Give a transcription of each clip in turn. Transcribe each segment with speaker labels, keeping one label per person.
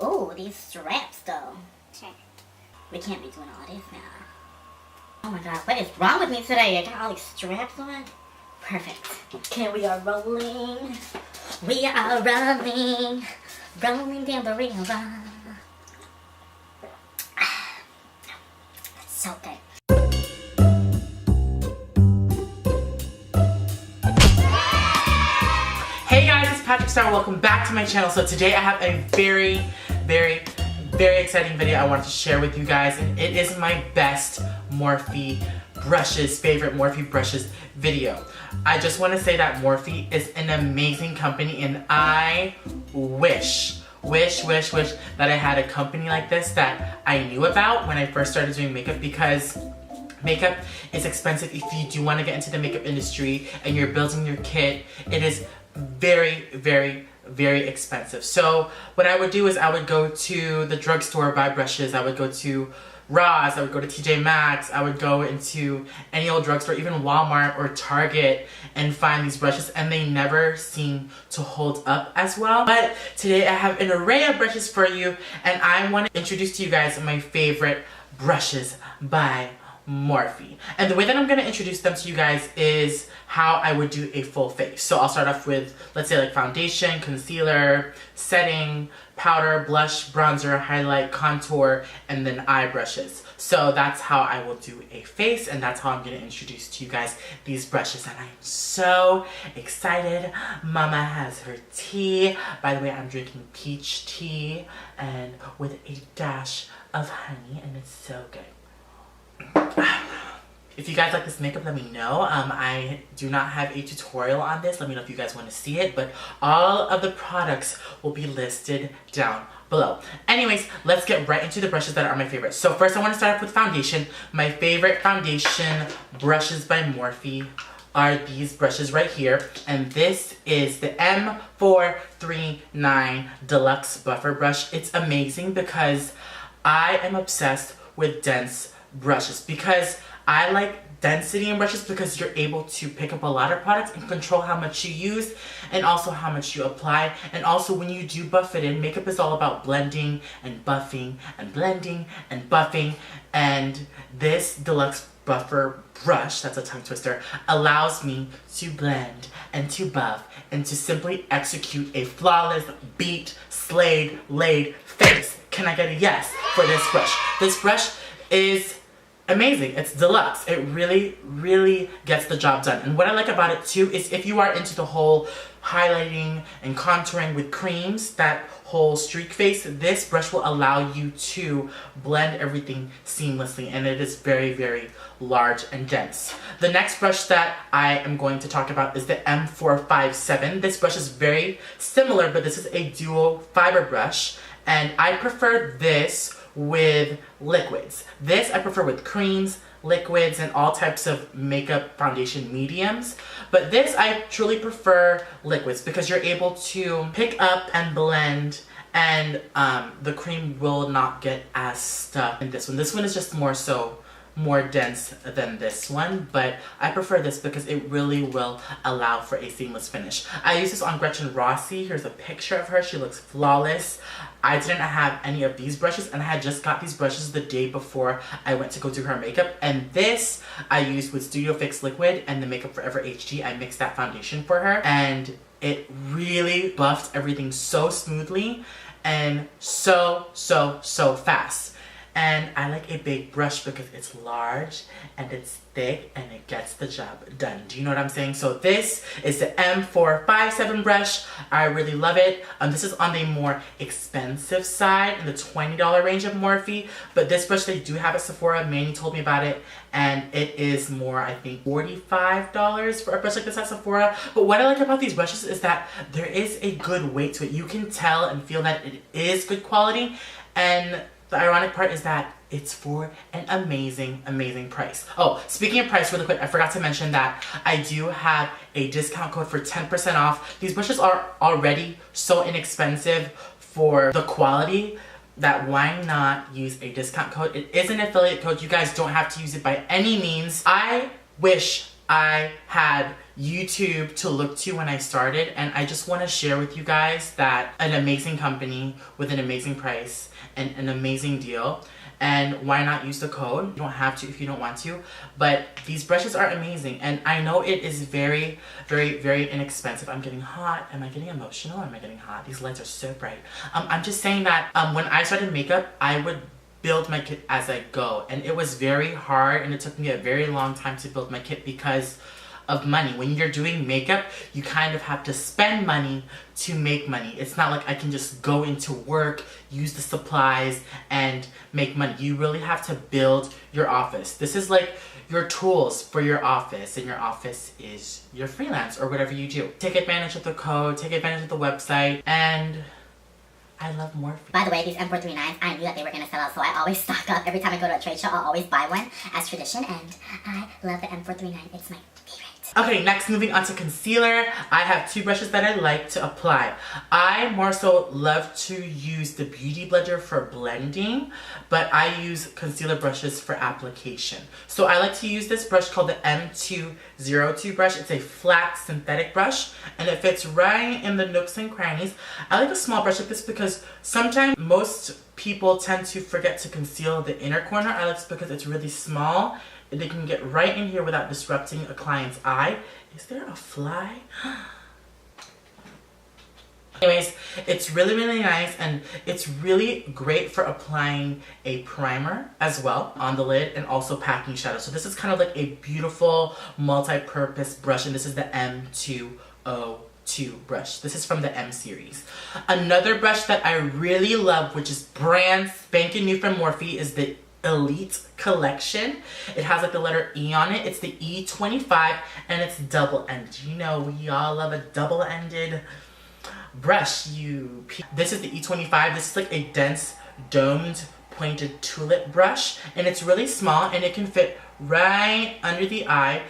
Speaker 1: Oh, these straps though. We can't be doing all this now. Oh my god, what is wrong with me today? I got all these straps on. Perfect. Okay, we are rolling. We are rolling. Rolling down the river. That's so good.
Speaker 2: Hey guys, it's Patrick Starrr. Welcome back to my channel. So today I have a very exciting video I wanted to share with you guys, and it is my best Morphe Brushes, favorite Morphe Brushes video. I just want to say that Morphe is an amazing company, and I wish that I had a company like this that I knew about when I first started doing makeup, because makeup is expensive. If you do want to get into the makeup industry and you're building your kit, it is very expensive. So what I would do is I would go to the drugstore, buy brushes. I would go to Ross, I would go to TJ Maxx, I would go into any old drugstore, even Walmart or Target, and find these brushes, and they never seem to hold up as well. But today I have an array of brushes for you, and I want to introduce to you guys my favorite brushes by Morphe. And the way that I'm going to introduce them to you guys is how I would do a full face. So I'll start off with, let's say, like foundation, concealer, setting, powder, blush, bronzer, highlight, contour, and then eye brushes. So that's how I will do a face, and that's how I'm going to introduce to you guys these brushes. And I'm so excited. Mama has her tea. By the way, I'm drinking peach tea and with a dash of honey, and it's so good. If you guys like this makeup, let me know. I do not have a tutorial on this. Let me know if you guys want to see it, but all of the products will be listed down below. Anyways, let's get right into the brushes that are my favorites. So first I want to start off with foundation. My favorite foundation brushes by Morphe are these brushes right here, and this is the M439 Deluxe Buffer Brush. It's amazing because I am obsessed with dense brushes, because I like density in brushes because you're able to pick up a lot of products and control how much you use and also how much you apply. And also when you do buff it in, makeup is all about blending and buffing and blending and buffing, and this Deluxe Buffer Brush, that's a tongue twister, allows me to blend and to buff and to simply execute a flawless, beat, slayed, laid face. Can I get a yes for this brush? This brush is amazing. It's deluxe. It really gets the job done. And what I like about it too is if you are into the whole highlighting and contouring with creams, that whole streak face, this brush will allow you to blend everything seamlessly, and it is very large and dense. The next brush that I am going to talk about is the M457. This brush is very similar, but this is a dual fiber brush, and I prefer this with liquids. This I prefer with creams, liquids, and all types of makeup foundation mediums. But this I truly prefer liquids because you're able to pick up and blend, and the cream will not get as stuck in this one. This one is just more dense than this one, but I prefer this because it really will allow for a seamless finish. I use this on Gretchen Rossi. Here's a picture of her. She looks flawless. I didn't have any of these brushes, and I had just got these brushes the day before I went to go do her makeup, and this I used with Studio Fix Liquid and the Makeup Forever HD. I mixed that foundation for her, and it really buffed everything so smoothly and so fast. And I like a big brush because it's large and it's thick and it gets the job done. Do you know what I'm saying? So this is the M457 brush. I really love it. This is on the more expensive side, in the $20 range of Morphe. But this brush they do have at Sephora. Manny told me about it, and it is more, I think, $45 for a brush like this at Sephora. But what I like about these brushes is that there is a good weight to it. You can tell and feel that it is good quality, and the ironic part is that it's for an amazing price. Oh, speaking of price, really quick, I forgot to mention that I do have a discount code for 10% off. These brushes are already so inexpensive for the quality that why not use a discount code? It is an affiliate code. You guys don't have to use it by any means. I wish I had YouTube to look to when I started, and I just want to share with you guys that an amazing company with an amazing price and an amazing deal. And why not use the code? You don't have to if you don't want to, but these brushes are amazing, and I know it is very, very, very inexpensive. I'm getting hot. Am I getting emotional? Or am I getting hot? These lights are so bright. I'm just saying that when I started makeup, I would build my kit as I go, and it was very hard, and it took me a very long time to build my kit because of money. When you're doing makeup, you kind of have to spend money to make money. It's not like I can just go into work, use the supplies, and make money. You really have to build your office. This is like your tools for your office, and your office is your freelance or whatever you do. Take advantage of the code, take advantage of the website, and I love Morphe.
Speaker 1: By the way, these M439s, I knew that they were going to sell out, so I always stock up. Every time I go to a trade show, I'll always buy one as tradition, and I love the M439. It's my favorite.
Speaker 2: Okay, next, moving on to concealer. I have two brushes that I like to apply. I more so love to use the Beauty Blender for blending, but I use concealer brushes for application. So I like to use this brush called the M202 brush. It's a flat synthetic brush, and it fits right in the nooks and crannies. I like a small brush like this because sometimes most people tend to forget to conceal the inner corner. I like this because it's really small. They can get right in here without disrupting a client's eye. Is there a fly? Anyways, it's really, really nice, and it's really great for applying a primer as well on the lid and also packing shadow. So this is kind of like a beautiful multi-purpose brush, and this is the M202 brush. This is from the M series. Another brush that I really love, which is brand spanking new from Morphe, is the Elite collection. It has like the letter E on it. It's the E25, and it's double-ended. You know, we all love a double-ended brush. This is the E25. This is like a dense, domed, pointed tulip brush, and it's really small, and it can fit right under the eye,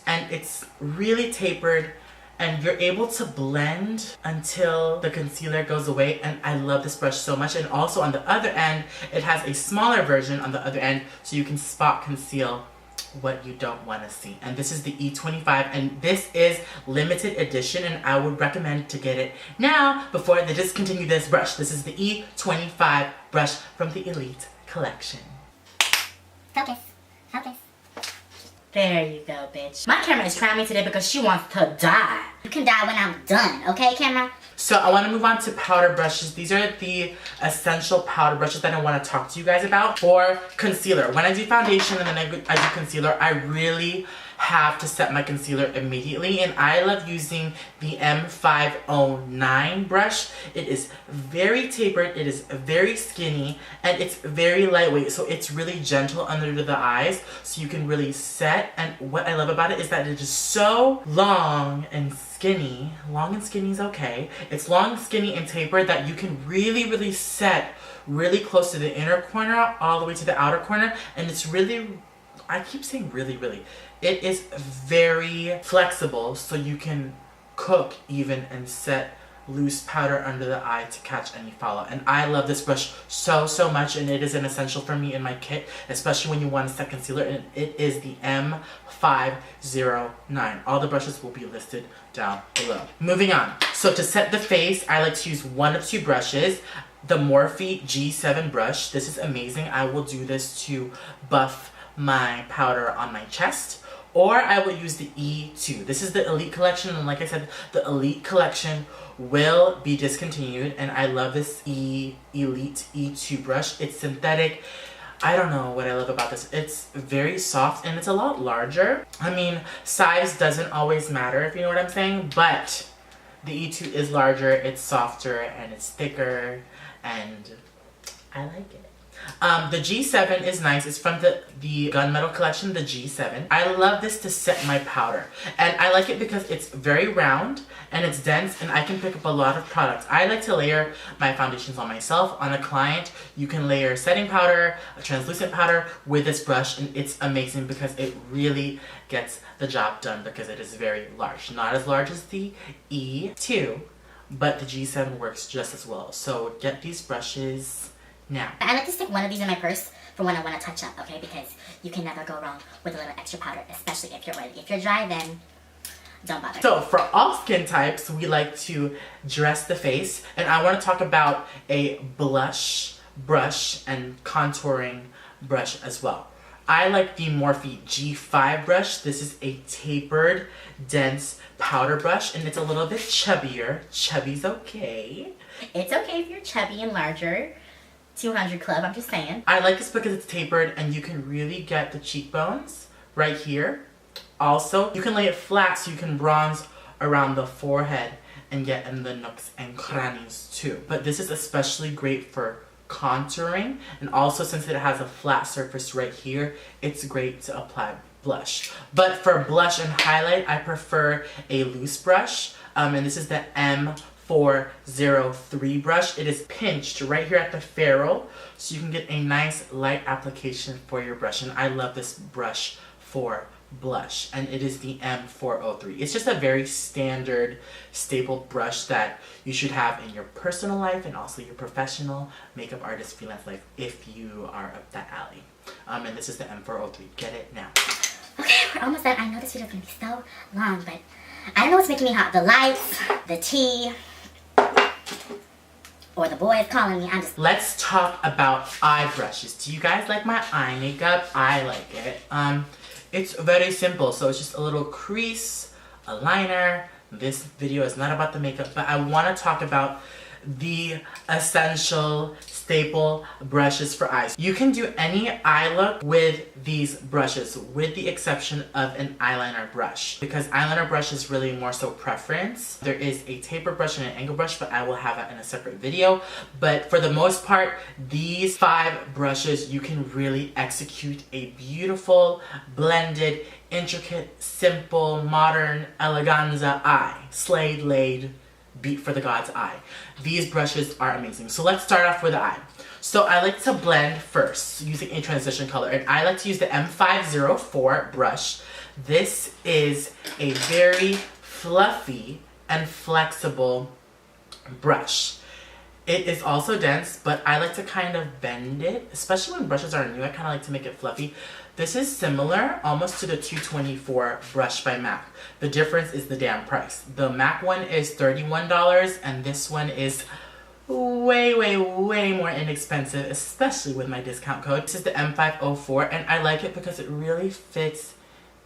Speaker 2: and it's really tapered, and you're able to blend until the concealer goes away, and I love this brush so much. And also on the other end, it has a smaller version on the other end, so you can spot conceal what you don't want to see. And this is the E25, and this is limited edition, and I would recommend to get it now before they discontinue this brush. This is the E25 brush from the Elite collection.
Speaker 1: Focus. Focus. There you go, bitch. My camera is trying me today because she wants to die. You can die when I'm done, okay, camera?
Speaker 2: So I want to move on to powder brushes. These are the essential powder brushes that I want to talk to you guys about for concealer. When I do foundation and then I do concealer, I really have to set my concealer immediately, and I love using the M509 brush. It is very tapered, it is very skinny, and it's very lightweight, so it's really gentle under the eyes, so you can really set. And what I love about it is that it is so long and skinny. Long and skinny is okay. It's long, skinny, and tapered that you can really, really set really close to the inner corner all the way to the outer corner, and it's really, I keep saying really, really. It is very flexible, so you can cook even and set loose powder under the eye to catch any fallout. And I love this brush so, so much, and it is an essential for me in my kit, especially when you want to set concealer, and it is the M509. All the brushes will be listed down below. Moving on. So to set the face, I like to use one of two brushes. The Morphe G7 brush. This is amazing. I will do this to buff my powder on my chest. Or I will use the E2. This is the Elite collection, and like I said, the Elite collection will be discontinued, and I love this Elite E2 brush. It's synthetic. I don't know what I love about this. It's very soft, and it's a lot larger. I mean, size doesn't always matter, if you know what I'm saying, but the E2 is larger, it's softer, and it's thicker, and I like it. The G7 is nice. It's from the Gunmetal collection, the G7. I love this to set my powder. And I like it because it's very round and it's dense, and I can pick up a lot of products. I like to layer my foundations on myself. On a client, you can layer setting powder, a translucent powder with this brush, and it's amazing because it really gets the job done because it is very large. Not as large as the E2, but the G7 works just as well. So get these brushes now.
Speaker 1: I like to stick one of these in my purse for when I want to touch up, okay? Because you can never go wrong with a little extra powder, especially if you're oily. If you're dry, then don't bother.
Speaker 2: So for all skin types, we like to dress the face, and I want to talk about a blush brush and contouring brush as well. I like the Morphe G5 brush. This is a tapered, dense powder brush, and it's a little bit chubbier. Chubby's okay.
Speaker 1: It's okay if you're chubby and larger. 200 club, I'm just saying.
Speaker 2: I like this because it's tapered and you can really get the cheekbones right here. Also, you can lay it flat so you can bronze around the forehead and get in the nooks and crannies too. But this is especially great for contouring, and also since it has a flat surface right here, it's great to apply blush. But for blush and highlight, I prefer a loose brush, and this is the M403 brush. It is pinched right here at the ferrule, so you can get a nice light application for your brush, and I love this brush for blush, and it is the M403. It's just a very standard staple brush that you should have in your personal life and also your professional makeup artist freelance life if you are up that alley. And this is the M403. Get it now.
Speaker 1: Okay, we're almost done. I know this video is gonna be so long, but I don't know what's making me hot. The lights, the tea, or the boy is calling me.
Speaker 2: Let's talk about eye brushes. Do you guys like my eye makeup? I like it. It's very simple, so it's just a little crease, a liner. This video is not about the makeup, but I want to talk about the essential staple brushes for eyes. You can do any eye look with these brushes, with the exception of an eyeliner brush, because eyeliner brush is really more so preference. There is a taper brush and an angle brush, but I will have that in a separate video. But for the most part, these 5 brushes, you can really execute a beautiful, blended, intricate, simple, modern, eleganza eye. Slayed, laid, beat for the God's eye. These brushes are amazing. So let's start off with the eye. So I like to blend first using a transition color, and I like to use the M504 brush. This is a very fluffy and flexible brush. It is also dense, but I like to kind of bend it, especially when brushes are new. I kind of like to make it fluffy. This is similar almost to the 224 brush by MAC. The difference is the damn price. The MAC one is $31 and this one is way more inexpensive, especially with my discount code. This is the M504 and I like it because it really fits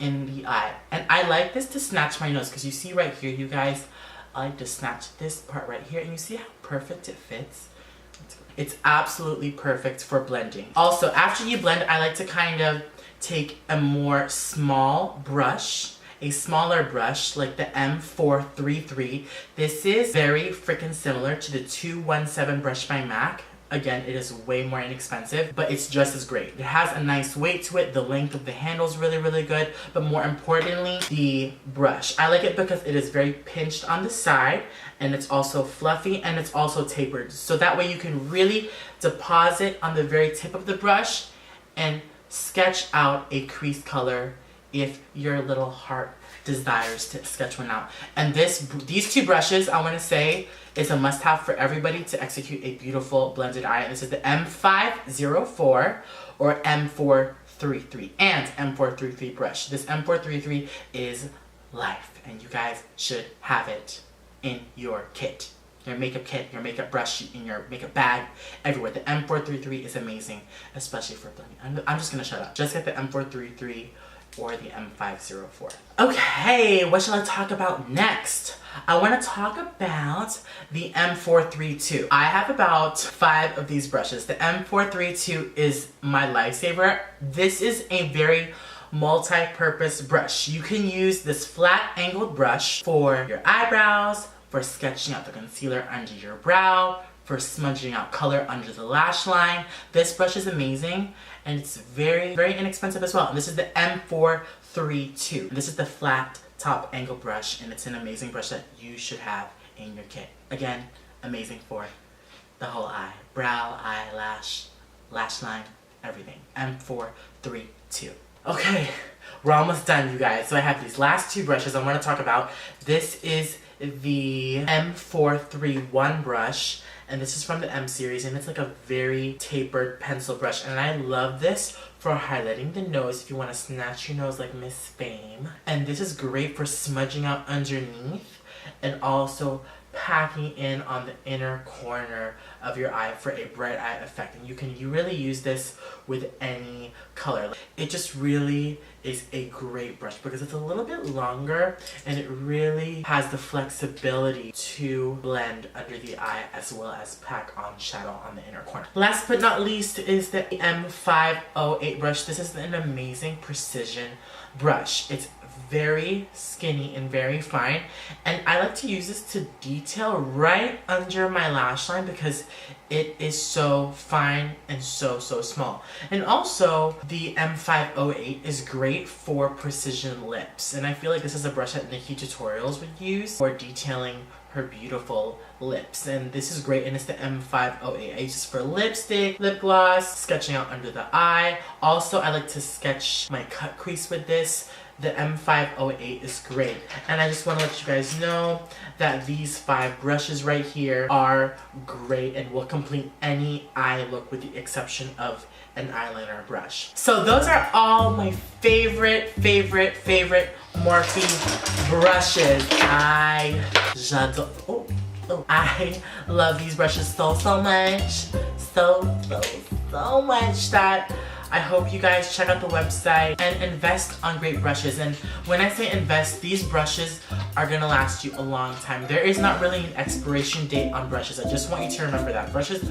Speaker 2: in the eye. And I like this to snatch my nose because you see right here, you guys, I like to snatch this part right here and you see how perfect it fits? It's absolutely perfect for blending. Also, after you blend, I like to kind of take a more small brush, a smaller brush like the M433. This is very freaking similar to the 217 brush by MAC. Again, it is way more inexpensive, but it's just as great. It has a nice weight to it. The length of the handle is really good, but more importantly, the brush. I like it because it is very pinched on the side, and it's also fluffy, and it's also tapered. So that way you can really deposit on the very tip of the brush and sketch out a crease color if your little heart desires to sketch one out. And these 2 brushes, I want to say, is a must-have for everybody to execute a beautiful blended eye. And this is the M504 or M433 and M433 brush. This M433 is life, and you guys should have it in your kit. Your makeup kit, your makeup brush, in your makeup bag, everywhere. The M433 is amazing, especially for blending. I'm just gonna shut up. Just get the M433 or the M504. Okay, what shall I talk about next? I want to talk about the M432. I have about 5 of these brushes. The M432 is my lifesaver. This is a very multi-purpose brush. You can use this flat angled brush for your eyebrows, for sketching out the concealer under your brow, for smudging out color under the lash line. This brush is amazing and it's very inexpensive as well. And this is the M432. This is the flat top angle brush and it's an amazing brush that you should have in your kit. Again, amazing for the whole eye. Brow, eyelash, lash line, everything. M432. Okay, we're almost done, you guys. So I have these last 2 brushes I want to talk about. This is the M431 brush, and this is from the M series, and it's like a very tapered pencil brush, and I love this for highlighting the nose if you want to snatch your nose like Miss Fame. And this is great for smudging out underneath and also packing in on the inner corner of your eye for a bright eye effect. And you really use this with any color. It just really is a great brush because it's a little bit longer and it really has the flexibility to blend under the eye as well as pack on shadow on the inner corner. Last but not least is the M508 brush. This is an amazing precision brush. It's very skinny and very fine, and I like to use this to detail right under my lash line because it is so fine and so small. And also the M508 is great for precision lips, and I feel like this is a brush that Nikki Tutorials would use for detailing her beautiful lips. And this is great, and it's the M508. I use this for lipstick, lip gloss, sketching out under the eye. Also, I like to sketch my cut crease with this. The M508 is great, and I just want to let you guys know that these 5 brushes right here are great and will complete any eye look with the exception of an eyeliner brush. So those are all my favorite Morphe brushes. I love these brushes so much, so much that I hope you guys check out the website and invest on great brushes. And when I say invest, these brushes are gonna last you a long time. There is not really an expiration date on brushes. I just want you to remember that. Brushes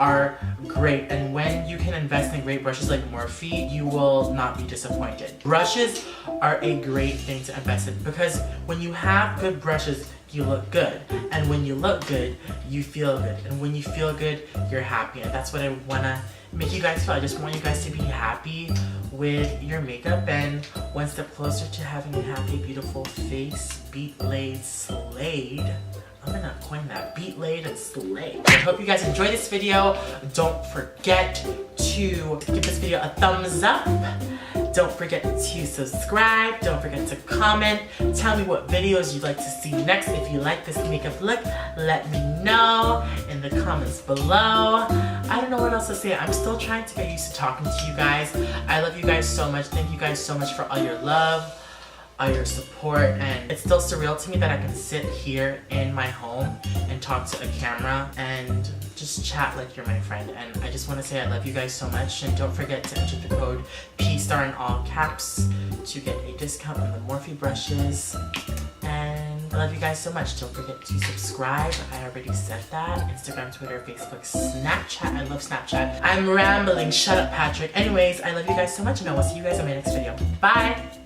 Speaker 2: are great, and when you can invest in great brushes like Morphe, you will not be disappointed. Brushes are a great thing to invest in because when you have good brushes, you look good, and when you look good, you feel good, and when you feel good, you're happy. And that's what I wanna make you guys feel. I just want you guys to be happy with your makeup and one step closer to having a happy, beautiful face, beat laid, slayed. I'm gonna coin that, beat laid and slayed. I hope you guys enjoyed this video. Don't forget to give this video a thumbs up. Don't forget to subscribe. Don't forget to comment. Tell me what videos you'd like to see next. If you like this makeup look, let me know in the comments below. I don't know what else to say. I'm still trying to get used to talking to you guys. I love you guys so much. Thank you guys so much for all your love, all your support, and it's still surreal to me that I can sit here in my home and talk to a camera and just chat like you're my friend. And I just want to say I love you guys so much, and don't forget to enter the code PSTARR in all caps to get a discount on the Morphe brushes. And I love you guys so much. Don't forget to subscribe. I already said that. Instagram, Twitter, Facebook, Snapchat. I love Snapchat. I'm rambling. Shut up, Patrick. Anyways, I love you guys so much, and I will see you guys in my next video. Bye!